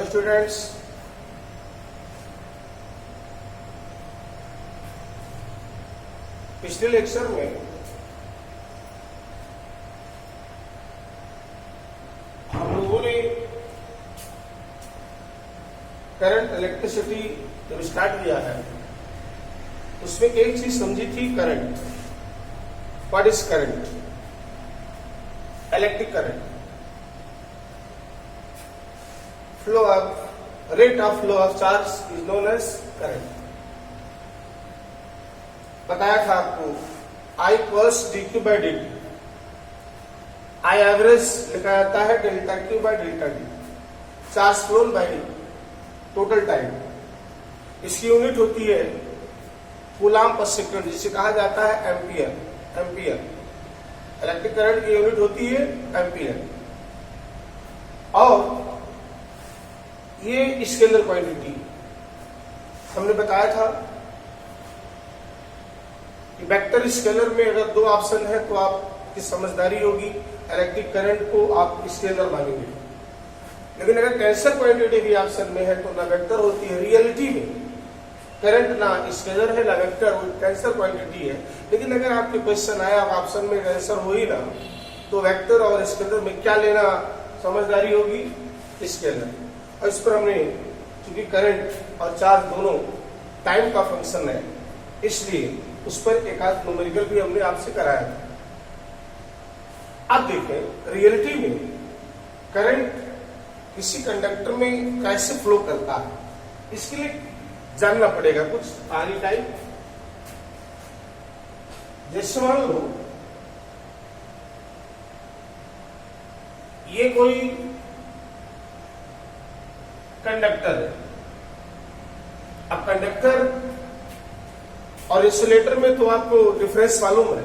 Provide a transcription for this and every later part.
Hello students, पिछले lecture में हम लोगों ने करंट इलेक्ट्रिसिटी जब स्टार्ट किया है उसमें एक चीज समझी थी, current. What is current? Electric current, flow of rate of flow of charge is known as current. बताया था आपको I equals D Q by D T. I average लिखा जाता है delta Q by delta D, charge flown by total time. इसकी unit होती है coulomb per second, जिसे कहा जाता है एम्पियर। एम्पियर इलेक्ट्रिक करंट की यूनिट होती है एम्पियर। और ये स्केलर क्वांटिटी हमने बताया था कि वेक्टर स्केलर में अगर दो ऑप्शन है तो आपकी समझदारी होगी इलेक्ट्रिक करंट को आप स्केलर मानेंगे, लेकिन अगर टेंसर क्वांटिटी भी ऑप्शन में है तो ना वेक्टर होती है। रियलिटी में करंट ना स्केलर है ना वेक्टर, वो टेंसर क्वांटिटी है। लेकिन अगर आपके क्वेश्चन आया ऑप्शन में टेंसर हो ही ना, तो वेक्टर और स्केलर में क्या लेना समझदारी होगी? स्केलर। और इस पर हमने चूंकि करंट और चार्ज दोनों टाइम का फंक्शन है, इसलिए उस पर एक आध न्यूमेरिकल भी हमने आपसे कराया था। अब देखें रियलिटी में करंट किसी कंडक्टर में कैसे फ्लो करता है, इसके लिए जानना पड़ेगा कुछ आरी टाइप। जैसे मान लो ये कोई कंडक्टर है। अब कंडक्टर और इंसुलेटर में तो आपको डिफरेंस मालूम है।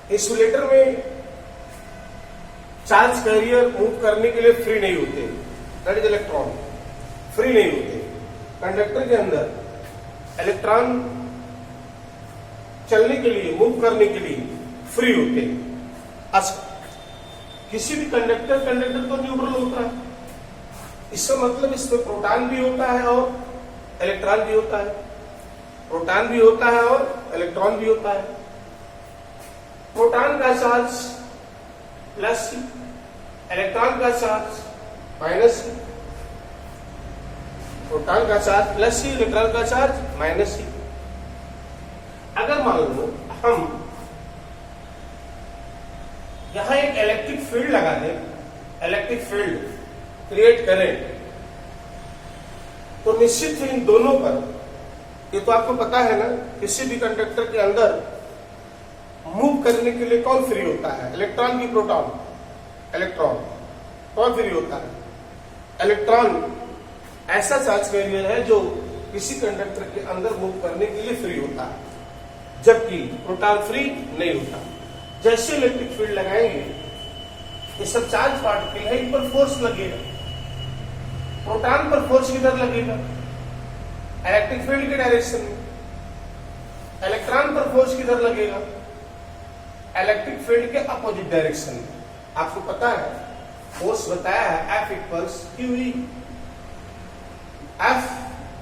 इंसुलेटर में चार्ज कैरियर मूव करने के लिए फ्री नहीं होते, दैट इज इलेक्ट्रॉन, फ्री नहीं होते। कंडक्टर के अंदर इलेक्ट्रॉन चलने के लिए, मूव करने के लिए फ्री होते। अच्छा, किसी भी कंडक्टर तो न्यूट्रल होता है। इसका मतलब इसमें प्रोटॉन भी होता है और इलेक्ट्रॉन भी होता है। प्रोटॉन भी होता है और इलेक्ट्रॉन भी होता है। प्रोटॉन का चार्ज प्लस सी, इलेक्ट्रॉन का चार्ज माइनस सी। प्रोटॉन का चार्ज प्लस सी, इलेक्ट्रॉन का चार्ज माइनस सी। अगर मान लो हम यहां एक इलेक्ट्रिक फील्ड लगा दें, इलेक्ट्रिक फील्ड क्रिएट करें, तो निश्चित ही इन दोनों पर, ये तो आपको पता है ना, किसी भी कंडक्टर के अंदर मूव करने के लिए कौन फ्री होता है? इलेक्ट्रॉन की प्रोटॉन? इलेक्ट्रॉन। कौन फ्री होता है? इलेक्ट्रॉन ऐसा चार्ज कैरियर है जो किसी कंडक्टर के अंदर मूव करने के लिए फ्री होता है, जबकि प्रोटॉन फ्री नहीं होता। जैसे इलेक्ट्रिक फील्ड लगाएंगे, ये सब चार्ज पार्टिकल है, इन पर फोर्स लगेगा। प्रोटॉन पर फोर्स किधर लगेगा? इलेक्ट्रिक फील्ड के डायरेक्शन में। इलेक्ट्रॉन पर फोर्स किधर लगेगा? इलेक्ट्रिक फील्ड के अपोजिट डायरेक्शन में। आपको पता है फोर्स बताया है F इक्वल्स QE। F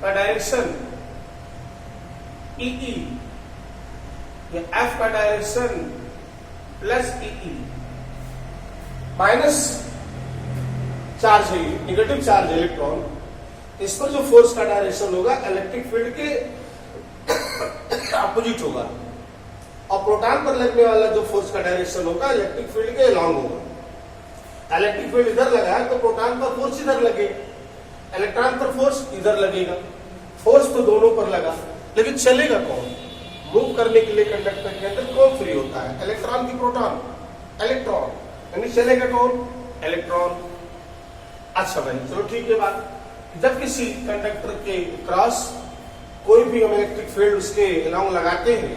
का डायरेक्शन EE, या F का direction plus EE। Minus charge है, निगेटिव चार्ज है इलेक्ट्रॉन, इस पर जो फोर्स का डायरेक्शन होगा इलेक्ट्रिक फील्ड के अपोजिट होगा। और प्रोटॉन पर लगने वाला जो फोर्स का डायरेक्शन होगा इलेक्ट्रिक फील्ड के अलॉन्ग होगा। इलेक्ट्रिक फील्ड इधर लगा है तो प्रोटॉन पर फोर्स इधर लगेगा, इलेक्ट्रॉन पर फोर्स इधर लगेगा। फोर्स तो दोनों पर लगा, लेकिन चलेगा कौन? मूव करने के लिए कंडक्टर के अंदर कौन फ्री होता है? इलेक्ट्रॉन की प्रोटॉन? इलेक्ट्रॉन। यानी चलेगा कौन? इलेक्ट्रॉन। अच्छा भाई, चलो ठीक है बात। जब किसी कंडक्टर के क्रॉस कोई भी हम इलेक्ट्रिक फील्ड उसके अलॉन्ग लगाते हैं,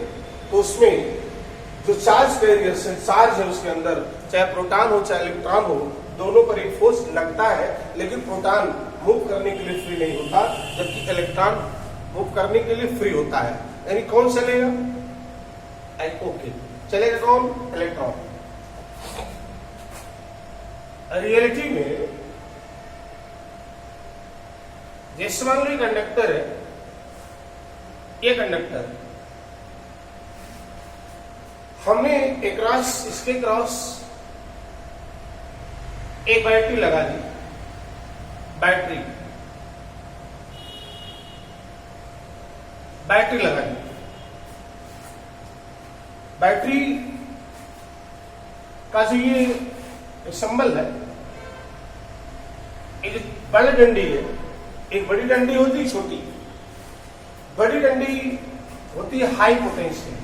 तो उसमें जो चार्ज कैरियर से चार्ज है उसके अंदर, चाहे प्रोटॉन हो चाहे इलेक्ट्रॉन हो, दोनों पर एक फोर्स लगता है। लेकिन प्रोटॉन मूव करने के लिए फ्री नहीं होता, जबकि इलेक्ट्रॉन मूव करने के लिए फ्री होता है। यानी कौन चलेगा? ओके, चलेगा कौन? इलेक्ट्रॉन। रियलिटी में जैसे मान लो ये कंडक्टर है, ये कंडक्टर, हमने इसके क्रॉस एक बैटरी लगा दी, बैटरी लगा दी। बैटरी का जो ये सिंबल है, ये जो बड़ी डंडी है, एक बड़ी डंडी होती है, छोटी बड़ी डंडी होती है हाई पोटेंशियल,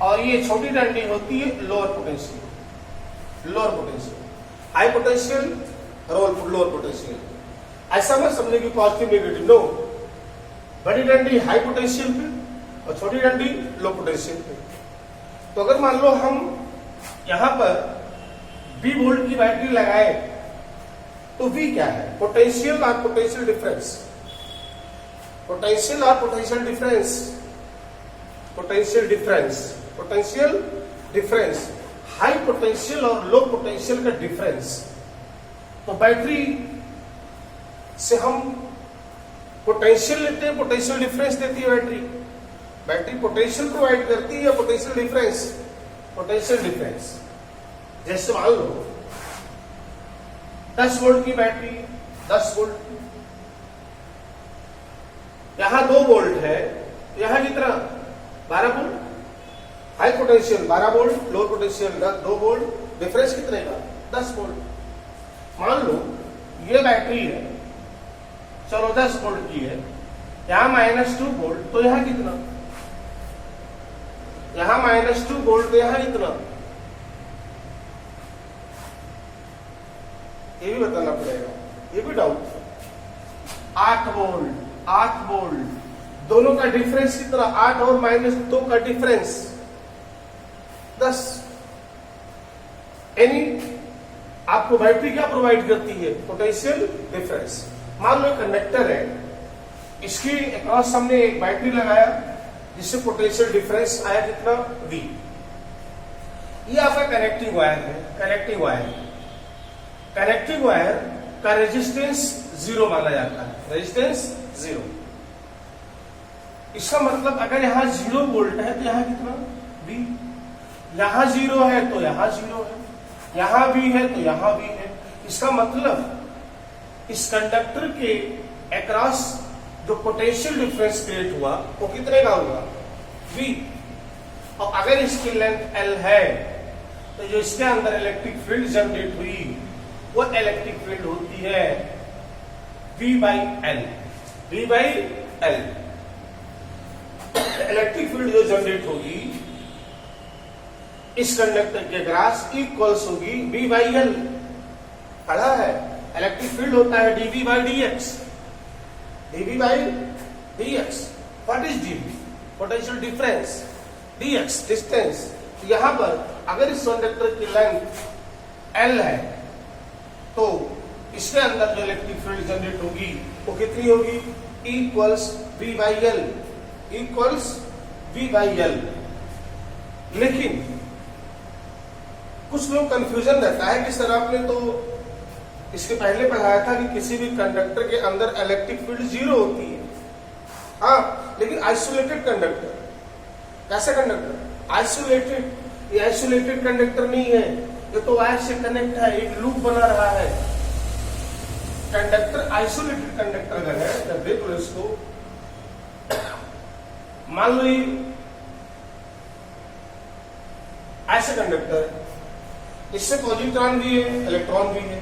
और ये छोटी डंडी होती है lower potential. High potential, lower potential, ऐसा मत समझे कि पॉजिटिव नेगेटिव, नो। बड़ी डंडी हाई पोटेंशियल पे और छोटी डंडी लो पोटेंशियल पे। तो अगर मान लो हम यहां पर 20 वोल्ट की बैटरी लगाए तो V क्या है? पोटेंशियल और पोटेंशियल डिफरेंस। पोटेंशियल और potential difference, potential difference, high potential और लो पोटेंशियल का डिफरेंस। तो बैटरी से हम पोटेंशियल लेते हैं, पोटेंशियल डिफरेंस देती है बैटरी पोटेंशियल प्रोवाइड करती है या पोटेंशियल डिफरेंस? Potential difference. जैसे मान लो 10 वोल्ट की बैटरी, 10 वोल्ट, यहां 2 वोल्ट है, यहां कितना? 12 volt. High potential 12 volt, low potential 2 volt, difference कितने का? 10 वोल्ट। मान लो ये बैटरी है, चलो 10 वोल्ट की है, यहां -2 वोल्ट, तो यहां कितना? यहां -2 वोल्ट, तो यहां कितना? ये भी बताना पड़ेगा, ये भी डाउट। 8 वोल्ट, दोनों का डिफरेंस कितना? 8 और -2 का डिफरेंस 10। यानी आपको बैटरी क्या प्रोवाइड करती है? Potential difference. मान लो कंडक्टर है, इसकी अक्रॉस हमने एक बैटरी लगाया जिससे पोटेंशियल डिफरेंस आया कितना? V। ये आपका कनेक्टिंग वायर है। कनेक्टिंग वायर का रेजिस्टेंस 0 माना जाता है, रेजिस्टेंस 0। इसका मतलब अगर यहां 0 वोल्ट है तो यहां कितना? V। यहां 0 है तो यहां 0 है, यहां भी है तो यहां भी है। इसका मतलब इस कंडक्टर के अक्रॉस जो पोटेंशियल डिफरेंस क्रिएट हुआ वो कितने का होगा? V। और अगर इसकी लेंथ L है तो जो इसके अंदर इलेक्ट्रिक फील्ड जनरेट हुई वो इलेक्ट्रिक फील्ड होती है V/L। इलेक्ट्रिक फील्ड जो जनरेट होगी इस कंडक्टर के अक्रॉस इक्वल्स होगी V/L। पढ़ा है, इलेक्ट्रिक फील्ड होता है dV/dx। What is dV? Potential difference. dx distance. यहां पर अगर इस कंडक्टर की लेंथ L है तो इसके अंदर जो इलेक्ट्रिक फील्ड जनरेट होगी वो कितनी होगी? Equals V/L। लेकिन कुछ लोग कंफ्यूजन रहता है कि सर आपने तो इसके पहले पढ़ाया था कि किसी भी कंडक्टर के अंदर इलेक्ट्रिक फील्ड 0 होती है। हाँ, लेकिन आइसोलेटेड कंडक्टर, कैसा कंडक्टर? आइसोलेटेड। ये आइसोलेटेड कंडक्टर नहीं है, ये तो वायर से कनेक्ट है, एक लूप बना रहा है। कंडक्टर आइसोलेटेड कंडक्टर अगर है, जब देख लो इसको, मान लो ये ऐसे कंडक्टर है, इससे पॉजिट्रॉन भी है, इलेक्ट्रॉन भी है।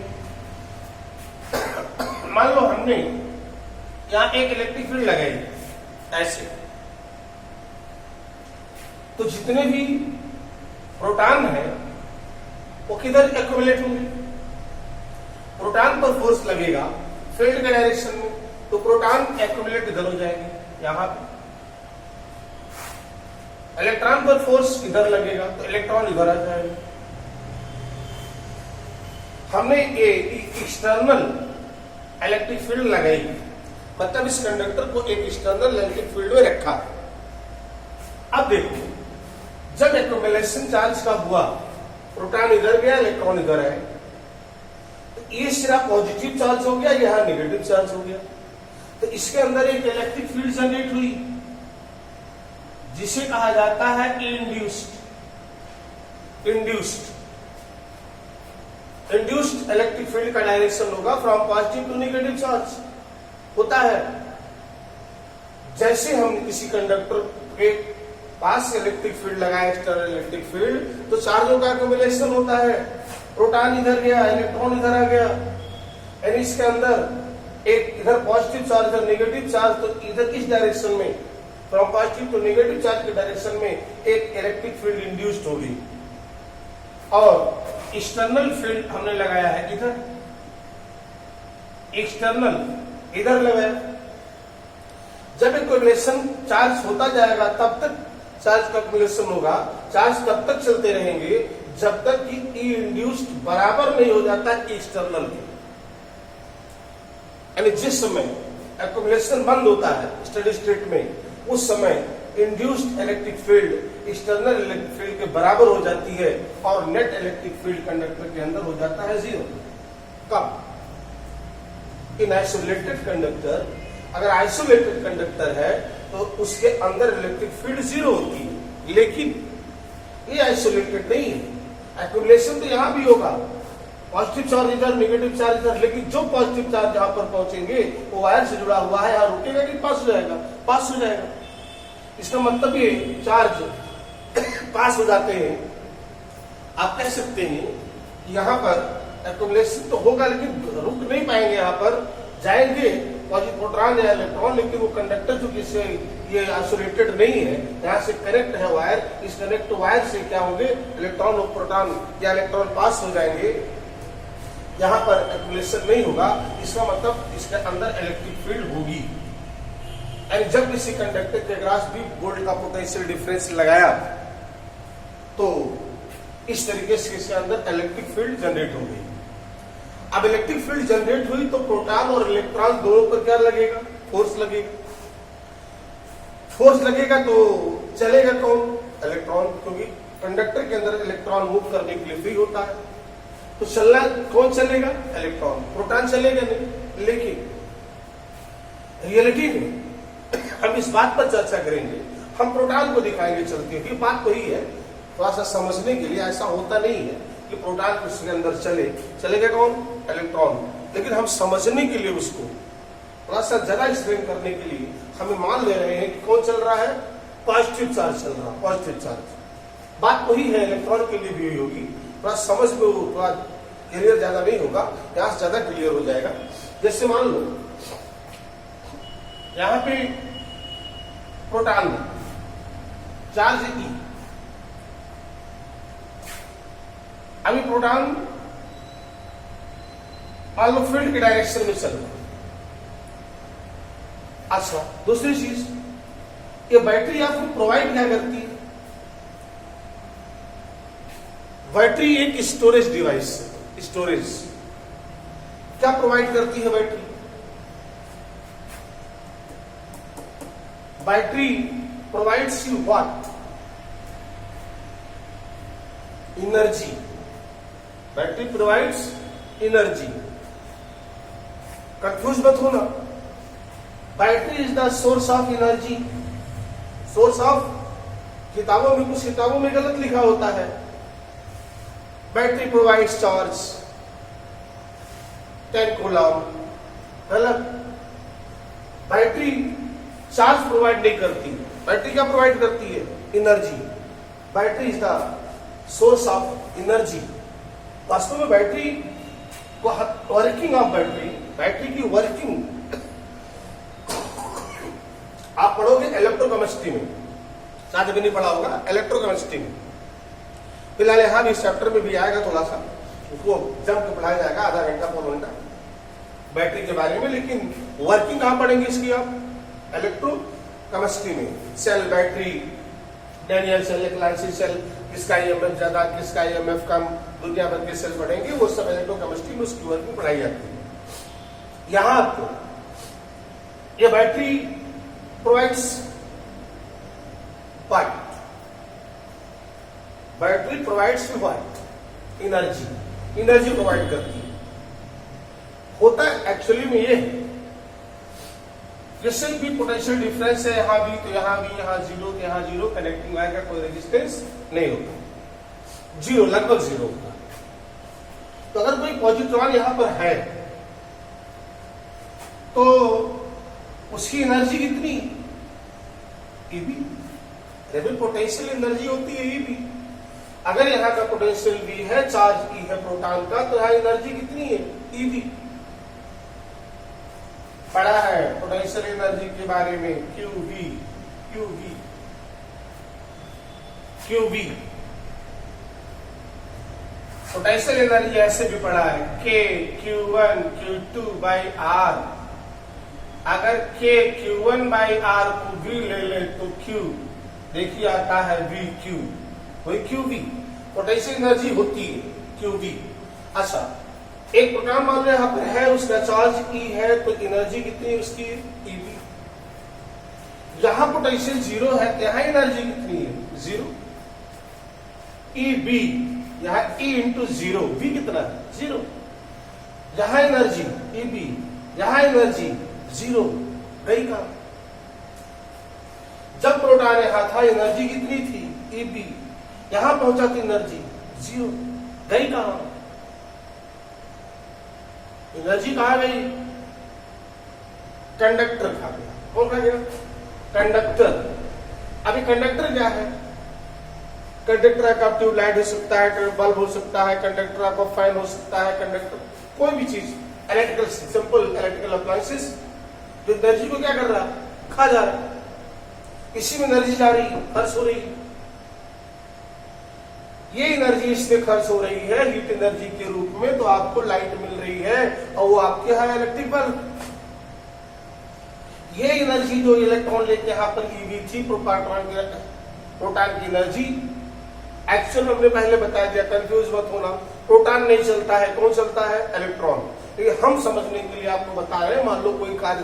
मान लो हमने यहां एक इलेक्ट्रिक फील्ड लगाई ऐसे, तो जितने भी प्रोटॉन है वो किधर एक्यूमुलेट होंगे? प्रोटॉन पर फोर्स लगेगा फील्ड के डायरेक्शन में, तो प्रोटॉन एक्यूमुलेट इधर हो जाएंगे यहां पे। इलेक्ट्रॉन पर फोर्स इधर लगेगा तो इलेक्ट्रॉन इधर आ जाएगा। हमने ये एक्सटर्नल इलेक्ट्रिक फील्ड लगाई, मतलब इस कंडक्टर को एक एक्सटर्नल इलेक्ट्रिक फील्ड में रखा। अब देखो, जब एक्यूमुलेशन चार्ज का हुआ, प्रोटॉन इधर गया, इलेक्ट्रॉन इधर आए, तो ये सिरा पॉजिटिव चार्ज हो गया, यहां नेगेटिव चार्ज हो गया, तो इसके अंदर एक इलेक्ट्रिक फील्ड जनरेट हुई जिसे कहा जाता है इंड्यूस्ड इलेक्ट्रिक फील्ड का डायरेक्शन होगा from positive to negative charge होता है। जैसे हम किसी कंडक्टर के पास इलेक्ट्रिक फील्ड लगाए, एक्सटर्नल इलेक्ट्रिक फील्ड, तो चार्जों का एक्युमुलेशन होता है, प्रोटॉन इधर गया, इलेक्ट्रॉन इधर आ गया, यानी इसके अंदर एक इधर पॉजिटिव चार्ज और नेगेटिव चार्ज, तो इधर इस डायरेक्शन में from positive to negative charge के डायरेक्शन में एक इलेक्ट्रिक फील्ड इंड्यूस्ड होगी। और एक्सटर्नल फील्ड हमने लगाया है इधर, एक्सटर्नल इधर लगाया। जब एक्युमुलेशन चार्ज होता जाएगा तब तक चार्ज का एक्युमुलेशन होगा, चार्ज तब तक चलते रहेंगे जब तक कि ई इंड्यूस्ड बराबर नहीं हो जाता एक्सटर्नल के। यानी जिस समय एक्युमुलेशन बंद होता है स्टेडी स्टेट में, उस समय induced electric field external electric field के बराबर हो जाती है और नेट इलेक्ट्रिक फील्ड कंडक्टर के अंदर हो जाता है जीरो। कब? इन आइसोलेटेड कंडक्टर, अगर आइसोलेटेड कंडक्टर है तो उसके अंदर इलेक्ट्रिक फील्ड जीरो होती है, लेकिन ये आइसोलेटेड नहीं है, एक्युमुलेशन तो यहां भी होगा, पॉजिटिव चार्ज इधर, नेगेटिव चार्ज इधर, लेकिन जो पॉजिटिव चार्ज जहां पर पहुंचेंगे वो वायर से जुड़ा हुआ है, यहां रुकेगा कि पास हो जाएगा? पास हो जाएगा। इसका मतलब ये चार्ज पास हो जाते हैं। आप कह सकते हैं यहां पर एक्युमुलेशन तो होगा लेकिन रुक नहीं पाएंगे, यहां पर जाएंगे प्रोटॉन या इलेक्ट्रॉन, लेकिन वो कंडक्टर जो किससे ये आइसोलेटेड नहीं है, यहां से कनेक्ट है वायर, इस कनेक्ट वायर से क्या होंगे, इलेक्ट्रॉन और प्रोटॉन या इलेक्ट्रॉन पास हो जाएंगे, यहां पर एक्युमुलेशन नहीं होगा। इसका मतलब इसके अंदर इलेक्ट्रिक फील्ड होगी। यानी जब किसी कंडक्टर के अक्रॉस भी वोल्ट का पोटेंशियल डिफरेंस लगाया तो इस तरीके से इसके अंदर इलेक्ट्रिक फील्ड जनरेट हो गई। अब इलेक्ट्रिक फील्ड जनरेट हुई तो प्रोटॉन और इलेक्ट्रॉन दोनों पर क्या लगेगा? फोर्स लगेगा। फोर्स लगेगा तो चलेगा कौन? इलेक्ट्रॉन, क्योंकि कंडक्टर के अंदर इलेक्ट्रॉन मूव करने के लिए फ्री होता है, तो चलना कौन चलेगा? इलेक्ट्रॉन। प्रोटॉन चलेगा नहीं। लेकिन रियलिटी में हम इस बात पर चर्चा करेंगे, हम प्रोटॉन को दिखाएंगे चलते हुए। बात वही है, थोड़ा सा समझने के लिए, ऐसा होता नहीं है कि प्रोटॉन उसके अंदर चलेगा कौन? इलेक्ट्रॉन। लेकिन हम समझने के लिए उसको थोड़ा सा ज्यादा एक्सप्लेन करने के लिए हमें मान ले रहे हैं कि कौन चल रहा है? पॉजिटिव चार्ज चल रहा है, पॉजिटिव चार्ज। बात वही है, इलेक्ट्रॉन के लिए भी होगी। थोड़ा समझ में थोड़ा क्लियर ज्यादा नहीं होगा, यहां से ज्यादा क्लियर हो जाएगा। जैसे मान लो यहां पे प्रोटॉन में चार्ज ई, अभी प्रोटॉन मान लो फील्ड के डायरेक्शन में चल रहा। अच्छा, दूसरी चीज, ये बैटरी आपको प्रोवाइड क्या करती है? बैटरी एक स्टोरेज डिवाइस है। स्टोरेज क्या प्रोवाइड करती है battery? Battery provides you what? Energy. Battery provides energy. Confuse मत होना, battery is the source of energy. Source of, किताबों में, कुछ किताबों में गलत लिखा होता है, बैटरी प्रोवाइड्स चार्ज 10 कूलम, गलत। बैटरी चार्ज प्रोवाइड नहीं करती, बैटरी क्या प्रोवाइड करती है? Energy. Battery is the source of energy. वास्तव में बैटरी को, वर्किंग ऑफ बैटरी, बैटरी की वर्किंग आप पढ़ोगे इलेक्ट्रोकेमिस्ट्री में, शायद भी नहीं पढ़ा होगा इलेक्ट्रोकेमिस्ट्री में। फिलहाल यहां भी इस चैप्टर में भी आएगा, थोड़ा सा उसको जम के पढ़ाया जाएगा, आधा घंटा पौन घंटा बैटरी के बारे में। लेकिन वर्किंग कहां पढ़ेंगे इसकी आप? इलेक्ट्रोकेमिस्ट्री में। Cell, battery, Daniel cell, Leclanche cell, किसका ईएमएफ ज्यादा, किसका ईएमएफ कम, दुनिया भर के सेल पढ़ेंगे, वो सब इलेक्ट्रोकेमिस्ट्री में उसकी वर्किंग पढ़ाई जाती है। यहां आपको ये battery provides what? Battery provides what? Energy. Energy provide करती है। होता है एक्चुअली में ये है, जैसे भी पोटेंशियल डिफरेंस है, यहाँ भी तो यहाँ भी, यहाँ जीरो तो यहाँ जीरो, कनेक्टिंग वायर का कोई रेजिस्टेंस नहीं होता, जीरो, लगभग जीरो होता। तो अगर कोई पॉजिट्रॉन यहां पर है तो उसकी एनर्जी कितनी, ईबी, पोटेंशियल एनर्जी होती है ईबी। अगर यहाँ का पोटेंशियल भी है, चार्ज ई है प्रोटॉन का, तो यहाँ एनर्जी कितनी है, ईबी। पढ़ा है पोटेंशियल एनर्जी के बारे में, QB, QB, QB. Potential energy ऐसे भी पढ़ा है, के Q1 Q2 बाई आर। अगर के Q1 बाई आर को भी ले ले तो Q देखिए आता है VQ, वही QV पोटेंशियल एनर्जी होती है, QV। अच्छा, एक प्रोटॉन मान लो यहाँ पर है, उसका चार्ज E है, तो एनर्जी कितनी है उसकी, EB। यहां पोटेंशियल जीरो है, यहाँ एनर्जी कितनी है, जीरो, EB। यहाँ E इंटू जीरो, V कितना है, जीरो। यहां एनर्जी EB, यहां एनर्जी जीरो, गई कहां। जब प्रोटॉन यहां था एनर्जी कितनी थी, EB, यहां पहुंचा तो एनर्जी जीरो, गई कहां, एनर्जी कहां गई, कंडक्टर खा गया। कौन खा गया, कंडक्टर। अभी कंडक्टर क्या है, कंडक्टर आपका ट्यूबलाइट हो सकता है, बल्ब हो सकता है, कंडक्टर आपका फैन हो सकता है, कंडक्टर कोई भी चीज, इलेक्ट्रिकल, सिंपल इलेक्ट्रिकल अप्लायंसेस, जो एनर्जी को क्या कर रहा है, खा जा रहा है, इसी में एनर्जी जा रही है, खर्च हो रही है। ये एनर्जी इसमें खर्च हो रही है हीट एनर्जी के रूप में, तो आपको लाइट मिल रही है और वो आपके यहाँ इलेक्ट्रिक बल्ब। ये एनर्जी जो इलेक्ट्रॉन लेके यहाँ पर ईवी थी, प्रोटॉन की एनर्जी, एक्चुअल हमने पहले बता दिया, कंफ्यूज मत होना, प्रोटॉन नहीं चलता है, कौन चलता है, इलेक्ट्रॉन। लेकिन हम समझने के लिए आपको बता रहे हैं, मान लो कोई कार्य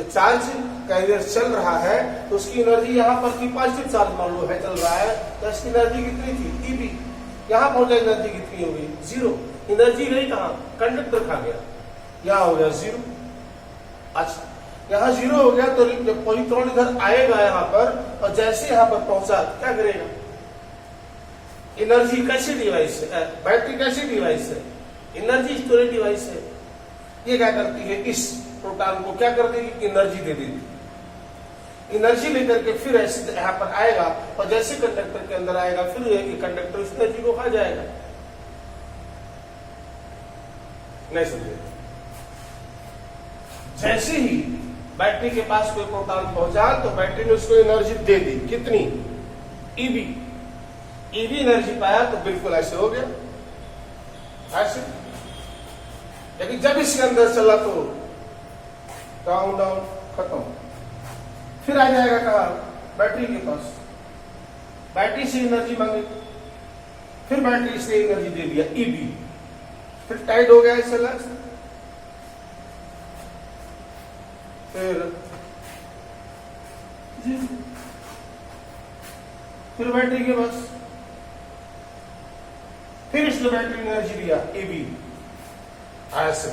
चार्ज कैरियर चल रहा है, तो उसकी एनर्जी यहाँ पर थी, पॉजिटिव चार्ज मान लो है चल रहा है, तो इसकी एनर्जी कितनी थी, ईबी। यहाँ पहुंचा एनर्जी कितनी हो गई, जीरो। एनर्जी गई कहां, कंडक्टर खा गया, यहाँ हो गया जीरो। अच्छा, यहाँ जीरो हो गया, तो जब पॉजिट्रॉन इधर आएगा यहाँ पर, और जैसे यहाँ पर पहुंचा क्या करेगा, एनर्जी कैसी डिवाइस है, बैटरी कैसी डिवाइस है, एनर्जी स्टोरेज डिवाइस है। ये क्या करती है, इस प्रोटॉन को क्या कर देगी, एनर्जी दे देगी। एनर्जी लेकर के फिर ऐसे यहाँ पर आएगा, और जैसे कंडक्टर के अंदर आएगा, फिर कंडक्टर उस एनर्जी को खा जाएगा। नहीं समझे, जैसे ही बैटरी के पास कोई प्रोटॉन पहुंचा, तो बैटरी ने उसको एनर्जी दे दी, कितनी, ईबी। ईबी एनर्जी पाया, तो बिल्कुल ऐसे हो गया, ऐसे। लेकिन जब इसके अंदर चला तो डाउन डाउन खत्म, फिर आ जाएगा कहा, बैटरी के पास, बैटरी से एनर्जी मांगी, फिर बैटरी से एनर्जी दे दिया, ईबी, फिर टाइट हो गया इससे लक्स, फिर बैटरी के पास, फिर इसने बैटरी एनर्जी दिया, ईबी, ऐसे,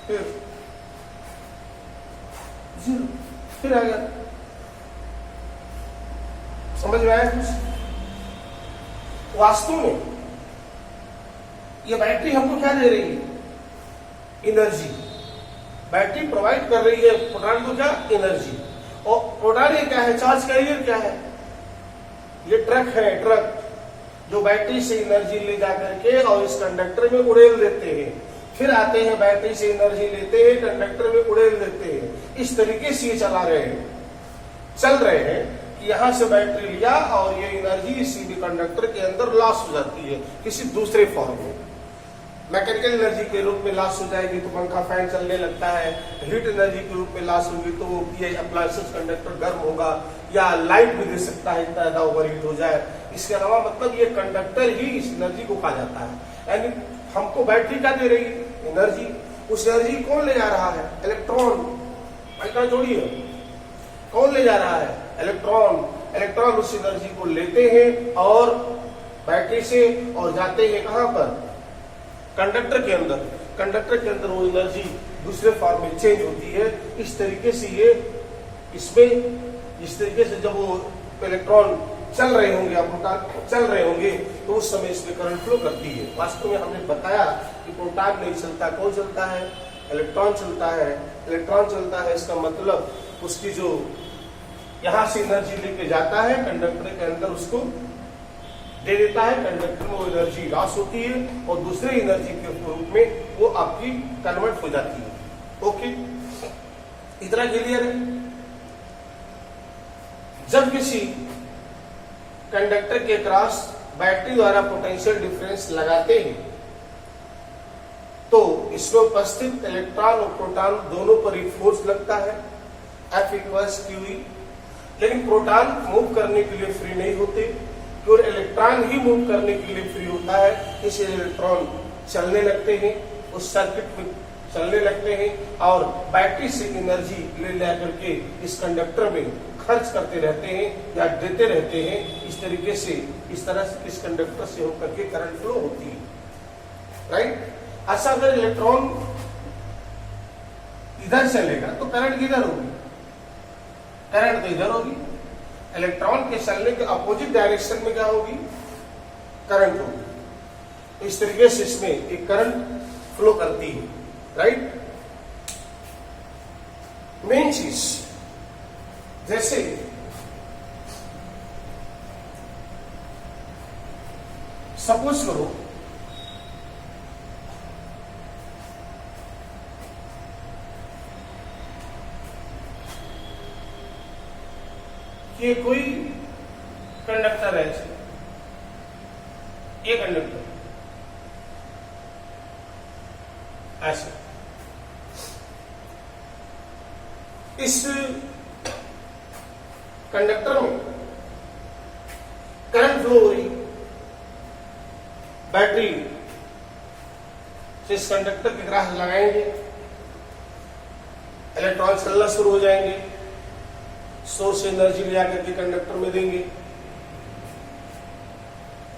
फिर जीरो, फिर आ गया। समझ में आया कुछ? वास्तव में ये बैटरी हमको क्या दे रही है, एनर्जी। बैटरी प्रोवाइड कर रही है प्रोटॉन को क्या, एनर्जी। और प्रोटॉन ये क्या है, चार्ज कैरियर क्या है, ये ट्रक है, ट्रक जो बैटरी से एनर्जी ले जाकर के और इस कंडक्टर में उड़ेल देते हैं, फिर आते हैं बैटरी से एनर्जी लेते हैं, कंडक्टर में उड़ेल देते हैं। इस तरीके से ये चल रहे हैं कि यहां से बैटरी लिया और ये एनर्जी सीधे कंडक्टर के अंदर लॉस हो जाती है किसी दूसरे फॉर्म में, मैकेनिकल एनर्जी के रूप में लॉस हो जाएगी, तो पंखा फैन चलने लगता है। हीट एनर्जी के रूप में लॉस होगी, तो वो ये अप्लायंसेस कंडक्टर गर्म होगा, या लाइट भी दे सकता है, इतना ज्यादा ओवरहीट हो जाए। इसके अलावा मतलब ये कंडक्टर ही इस एनर्जी को खा जाता है। यानी हमको बैटरी क्या दे रही है, एनर्जी। उस एनर्जी कौन ले जा रहा है, इलेक्ट्रॉन। भाई जोड़िए, कौन ले जा रहा है, इलेक्ट्रॉन। इलेक्ट्रॉन उस एनर्जी को लेते हैं और बैटरी से, और जाते हैं कहां पर, कंडक्टर के अंदर। कंडक्टर के अंदर वो एनर्जी दूसरे फॉर्म में चेंज होती है। इस तरीके से ये इसमें इस तरीके से जब वो इलेक्ट्रॉन चल रहे होंगे या प्रोटॉन चल रहे होंगे तो उस समय इसमें करंट फ्लो करती है। वास्तव में हमने बताया कि प्रोटॉन नहीं चलता, कौन चलता है? इलेक्ट्रॉन चलता है। इलेक्ट्रॉन चलता है, इसका मतलब उसकी जो यहां से एनर्जी लेके जाता है कंडक्टर के अंदर उसको दे देता है, कंडक्टर में वो एनर्जी लॉस होती है और दूसरे एनर्जी के रूप में वो आपकी कन्वर्ट हो जाती है। ओके, इतना क्लियर है? जब किसी कंडक्टर के क्रॉस बैटरी द्वारा पोटेंशियल डिफरेंस लगाते हैं तो इसमें उपस्थित इलेक्ट्रॉन और प्रोटॉन दोनों पर एक फोर्स लगता है, F = QE। लेकिन प्रोटॉन मूव करने के लिए फ्री नहीं होते, केवल इलेक्ट्रॉन ही मूव करने के लिए फ्री होता है। इसलिए इलेक्ट्रॉन चलने लगते हैं, उस सर्किट में चलने लगते हैं और बैटरी से एनर्जी ले जाकर के इस कंडक्टर में खर्च करते रहते हैं या देते रहते हैं। इस तरीके से इस तरह से इस कंडक्टर से होकर के करंट फ्लो होती है, राइट। अच्छा, अगर इलेक्ट्रॉन इधर चलेगा तो करंट किधर होगी? करंट तो इधर होगी। इलेक्ट्रॉन के चलने के अपोजिट डायरेक्शन में क्या होगी? करंट होगी। तो इस तरीके से इसमें एक करंट फ्लो करती है, राइट। मेन चीज जैसे सपोज करो कि कोई कंडक्टर है, ये कंडक्टर ऐसे इस कंडक्टर में करंट फ्लो हो रही, बैटरी से इस कंडक्टर के क्रॉस लगाएंगे, इलेक्ट्रॉन चलना शुरू हो जाएंगे, सोर्स एनर्जी ले जाकर के कंडक्टर में देंगे।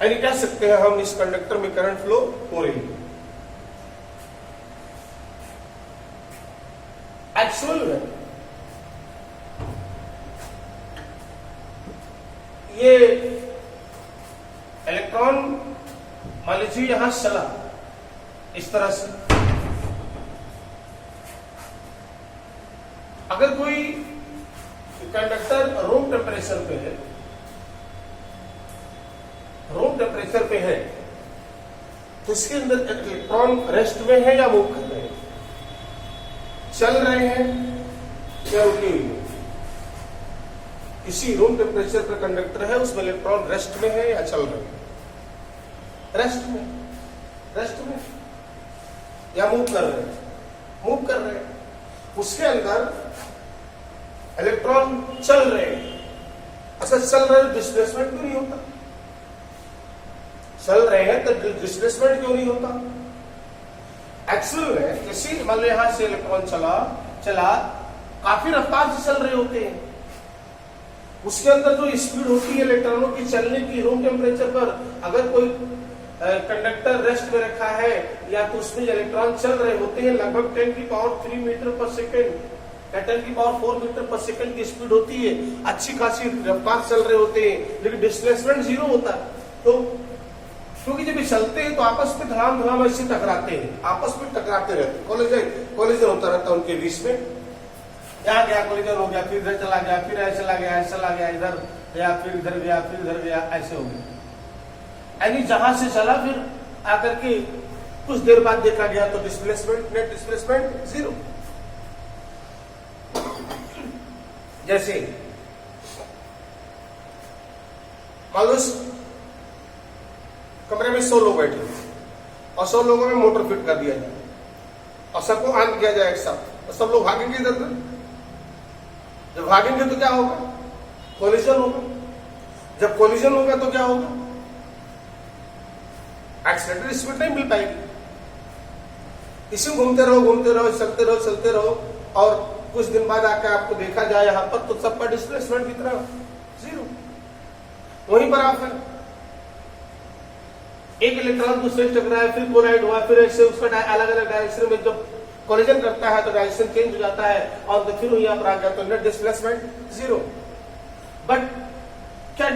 यानी कह सकते हैं हम इस कंडक्टर में करंट फ्लो हो रही है। एक्चुअल में ये इलेक्ट्रॉन मान लीजिए यहां चला इस तरह से। अगर कोई कंडक्टर रूम टेम्परेचर पे है, रूम टेम्परेचर पे है, तो इसके अंदर इलेक्ट्रॉन रेस्ट में है या मूव कर रहे हैं? चल रहे हैं या रुके हुए हैं? किसी रूम टेम्परेचर पर कंडक्टर है, उसमें इलेक्ट्रॉन रेस्ट में है या चल रहे हैं? रेस्ट में, रेस्ट में या मूव कर रहे हैं? मूव कर रहे हैं। उसके अंदर इलेक्ट्रॉन चल रहे हैं। अच्छा, चल रहे हैं, डिस्प्लेसमेंट क्यों नहीं होता? चल रहे हैं तो डिस्प्लेसमेंट क्यों नहीं होता? एक्चुअल में किसी मान लो यहां से इलेक्ट्रॉन चला काफी रफ्तार से चल रहे होते हैं, उसके अंदर जो स्पीड होती है इलेक्ट्रॉनों की चलने की रूम टेम्परेचर पर, अगर कोई कंडक्टर रेस्ट में रखा है या तो उसमें इलेक्ट्रॉन चल रहे होते हैं, लगभग 10³ मीटर पर सेकेंड, 10⁴ मीटर पर सेकेंड की स्पीड होती है, अच्छी खासी रफ्तार चल रहे होते हैं, लेकिन डिस्प्लेसमेंट 0 होता है। तो क्योंकि जब ये चलते हैं तो आपस में धड़ाम ऐसे टकराते हैं, आपस में टकराते रहते, कोलिजन होता रहता है उनके बीच में। यहाँ गया कोलिजन हो गया, फिर इधर चला गया, फिर ऐसे चला गया, ऐसे चला गया, इधर गया, फिर इधर गया, फिर इधर गया, ऐसे हो गया। यानी जहां से चला फिर आकर के कुछ देर बाद देखा गया तो डिस्प्लेसमेंट, नेट डिस्प्लेसमेंट 0। जैसे मान लो कमरे में 100 लोग बैठे और 100 लोगों में मोटर फिट कर दिया जाए और सबको ऑन किया जाए एक साथ, तो सब लोग भागेंगे इधर उधर। जब भागेंगे तो क्या होगा? कोलिजन होगा। जब कोलिजन होगा तो क्या होगा? एक्सीलरेटेड स्पीड नहीं मिल पाएगी। इसी घूमते रहो, चलते रहो और कुछ दिन बाद आकर आपको देखा जाए यहां पर तो सबका डिस्प्लेसमेंट कितना? 0। वहीं पर आप है। एक इलेक्ट्रॉन दूसरे से टकराया, फिर कोलाइड हुआ, फिर ऐसे उसका अलग अलग डायरेक्शन में जब कोलिजन करता है तो डायरेक्शन चेंज हो जाता है और तो फिर यहाँ पर आ गया तो नेट डिस्प्लेसमेंट 0। बट क्या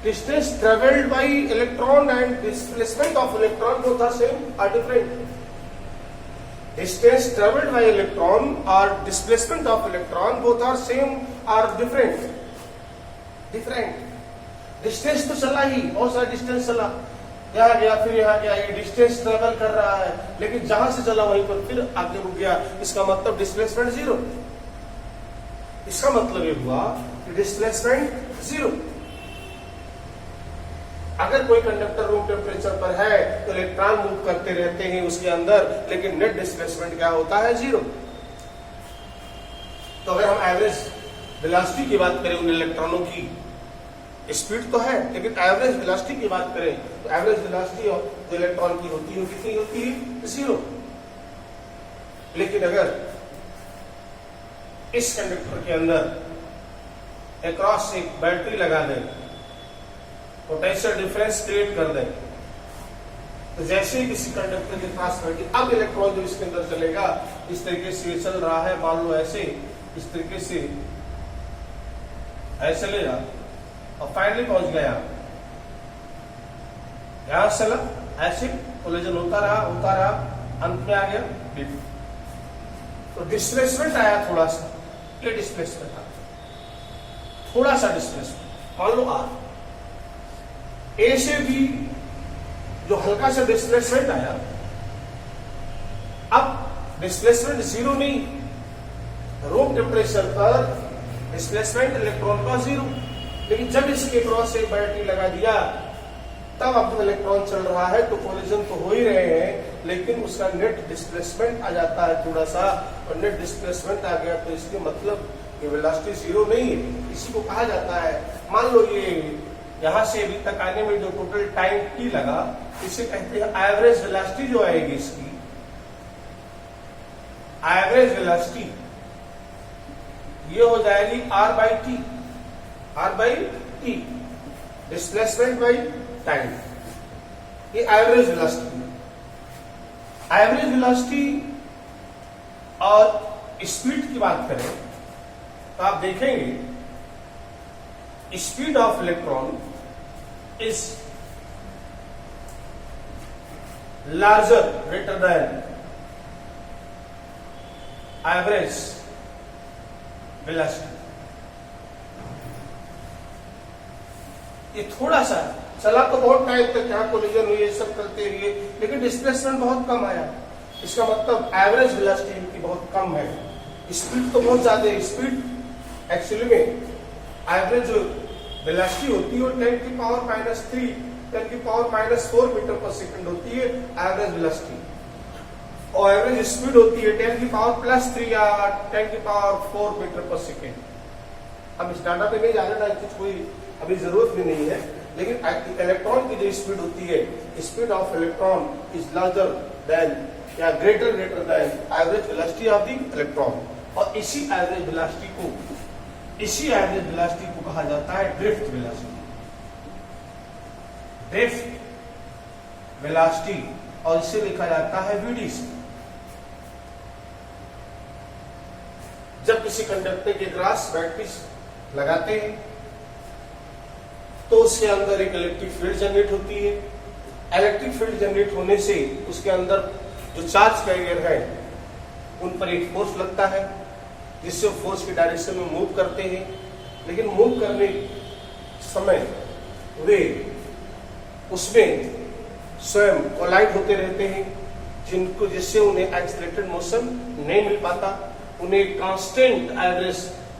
distance travelled by electron and displacement of electron both are same और different? Distance traveled by electron or displacement of electron both are same or different? Different. Distance तो चला ही, बहुत सारा डिस्टेंस चला, यहाँ गया फिर यहाँ गया, ये डिस्टेंस ट्रेवल कर रहा है, लेकिन जहां से चला वहीं पर फिर आगे रुक गया। इसका मतलब डिस्प्लेसमेंट 0। इसका मतलब ये हुआ कि डिस्प्लेसमेंट 0। अगर कोई कंडक्टर रूम टेम्परेचर पर है तो इलेक्ट्रॉन मूव करते रहते हैं उसके अंदर, लेकिन नेट डिस्प्लेसमेंट क्या होता है? 0। तो अगर हम एवरेज वेलोसिटी की बात करें उन इलेक्ट्रॉनों की, स्पीड तो है लेकिन एवरेज वेलोसिटी की बात करें तो एवरेज वेलोसिटी जो इलेक्ट्रॉन की होती है कितनी होती है? 0। लेकिन अगर इस कंडक्टर के अंदर अक्रॉस एक बैटरी लगा दें, पोटेंशियल डिफरेंस क्रिएट कर दें, तो जैसे ही किसी कंडक्टर के पास बैठी, अब इलेक्ट्रॉन जो इसके अंदर चलेगा इस तरीके से चल रहा है, मान लो ऐसे, इस तरीके से ऐसे चलेगा और फाइनली पहुंच गया यहां से चला, ऐसे कोलिजन होता रहा, अंत में आ गया B। तो डिस्प्लेसमेंट आया थोड़ा सा, ये डिस्प्लेसमेंट आया थोड़ा सा डिस्प्लेसमेंट, मान लो R। ए से भी जो हल्का सा डिस्प्लेसमेंट आया, अब डिस्प्लेसमेंट 0 नहीं, रूम टेम्परेचर पर डिस्प्लेसमेंट इलेक्ट्रॉन का 0। लेकिन जब इसके क्रॉस एक बैटरी लगा दिया तब अब इलेक्ट्रॉन चल रहा है तो कोलिजन तो हो ही रहे हैं, लेकिन उसका नेट डिस्प्लेसमेंट आ जाता है थोड़ा सा, और नेट डिस्प्लेसमेंट आ गया तो इसके मतलब ये वेलोसिटी 0 नहीं है। इसी को कहा जाता है, मान लो ये यहां से अभी तक आने में जो टोटल टाइम t लगा, इसे कहते हैं एवरेज वेलोसिटी जो आएगी इसकी, एवरेज वेलोसिटी ये हो जाएगी r by T, displacement by time, ये एवरेज वेलोसिटी। एवरेज वेलोसिटी और स्पीड की बात करें तो आप देखेंगे speed of electron is larger, greater than average velocity। ये थोड़ा सा चला तो बहुत टाइम तक यहाँ कोलिजन हुई, ये सब करते हुए, लेकिन डिस्प्लेसमेंट बहुत कम आया। इसका मतलब एवरेज वेलोसिटी इनकी बहुत कम है, स्पीड तो बहुत ज्यादा है। स्पीड एक्चुअली में एवरेज वेलोसिटी होती है 10⁻³ 10⁻⁴ मीटर पर सेकंड होती है एवरेज वेलोसिटी, और एवरेज स्पीड होती है 10⁻+3 या 10⁻⁴ मीटर पर सेकंड। हम इस डाटा पे नहीं जा रहे, कुछ कोई अभी जरूरत भी नहीं है, लेकिन इलेक्ट्रॉन की जो स्पीड होती है, speed of electron is larger than या greater than average velocity of the electron. और इसी एवरेज वेलोसिटी को कहा जाता है ड्रिफ्ट वेलोसिटी। ड्रिफ्ट वेलोसिटी, और इसे लिखा जाता है VD से। जब किसी कंडक्टर के ग्रास बैटरी लगाते हैं तो उसके अंदर एक इलेक्ट्रिक फील्ड जनरेट होती है। इलेक्ट्रिक फील्ड जनरेट होने से उसके अंदर जो चार्ज कैरियर है उन पर एक फोर्स लगता है, जिससे फोर्स की डायरेक्शन में मूव करते हैं। लेकिन मूव करने समय वे उसमें स्वयं कोलाइड होते रहते हैं, जिससे उन्हें एक्सीलरेटेड मोशन नहीं मिल पाता, उन्हें कांस्टेंट एवरेज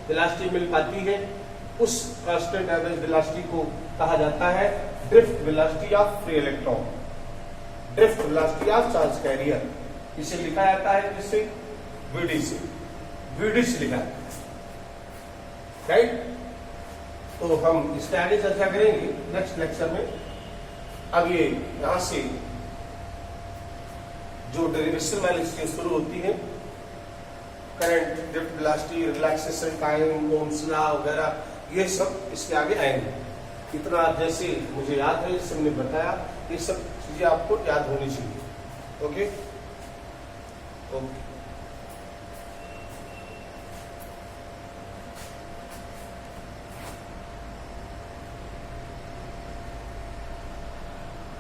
वेलोसिटी मिल पाती है। उस कांस्टेंट एवरेज वेलोसिटी को कहा जाता है drift velocity of free electron, drift velocity of charge carrier. इसे लिखा जाता है किससे? VD से। VD से लिखा है, राइट। तो हम इसके आगे चर्चा करेंगे नेक्स्ट लेक्चर में। अब ये यहां से जो डेरिवेशन वाली चीजें शुरू होती है, current, drift velocity, relaxation time, Ohm's law वगैरह, ये सब इसके आगे आएंगे। इतना जैसे मुझे याद है, जैसे मैंने बताया, ये सब चीजें आपको याद होनी चाहिए। Okay okay.